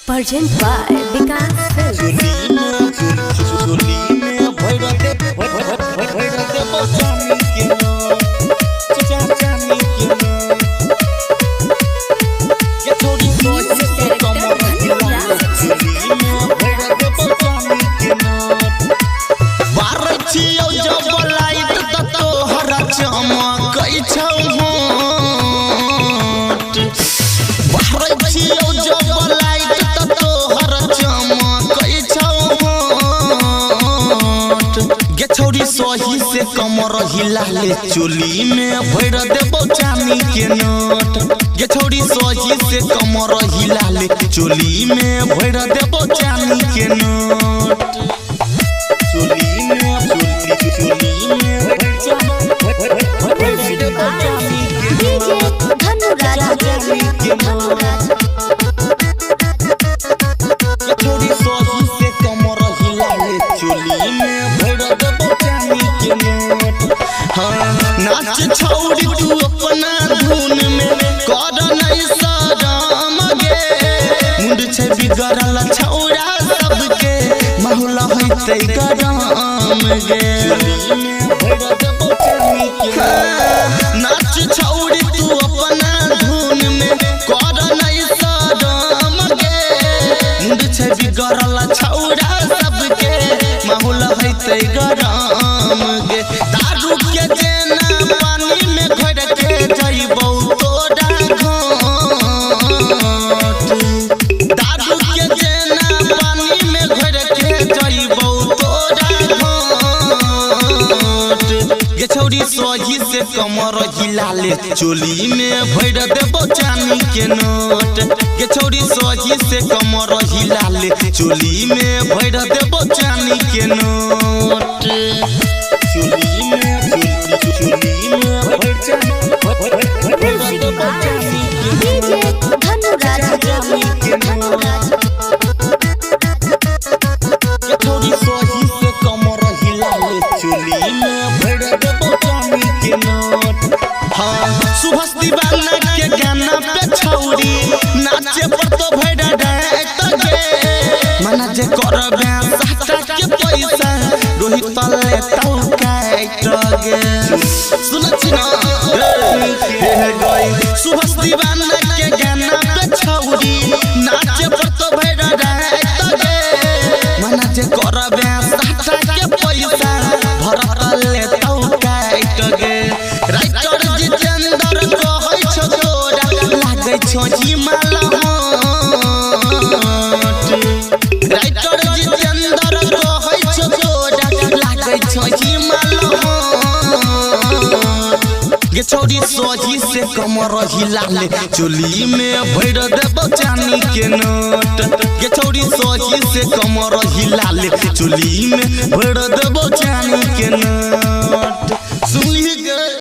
Present by Vikas Films. छोड़ी सही से कमर हिला ले चोली में भर देबो चांदी के नोट। ये छोड़ी सही से कमर हिला ले चोली में भर देबो चांदी के नोट। चोली में नाच छोड़ी तू अपना धुन में कर नहीं शरम गे। मुंड छै बिगड़ल छौड़ा सबके माहौल होइते गरम गे। नाच छोड़ी तू अपना धुन में कर नहीं शरम गे। मुंड छै बिगड़ल छौड़ा सबके माहौल होइते गरम गे। दारू के जेना पानी में घोर के जइबौ तोरा घोट। दारू के जेना पानी में घोर के जइबौ तोरा घोट। ये छौड़ी सही से कमर हिला ले चोली में भर देबो चांदी के नोट। ये छौड़ी सही से कमर हिला ले चोली में भर देबो चांदी के नोट। चोली में थोड़ी सही से कमर हिला ले चोली में भर देबो चांदी के नोट। हाँ सुभाष दीवाना के गाना पे छौरी नाचे पर तो भर डाट गे। मना जे करबे साटा के पैसा रोहित ले तौ काट गे। सुन छिना हे गई सुभाष दीवाना के गाना पे छौरी नाचे पर तो भर डाट गे। मना जे करबे साटा के पैसा भरत ले तौ काट गे। राइटर जितेंद्र कहै छ तोरा लागै छ हिमाल होट। राइटर जितेंद्र कहै छ तोरा लागै छ हिमाल होट। ये छौड़ी सही से कमर हिला ले चोली में भर देबो चांदी के नोट। ये छौड़ी सही से कमर हिला ले चोली में भर देबो चांदी के नोट। सुनली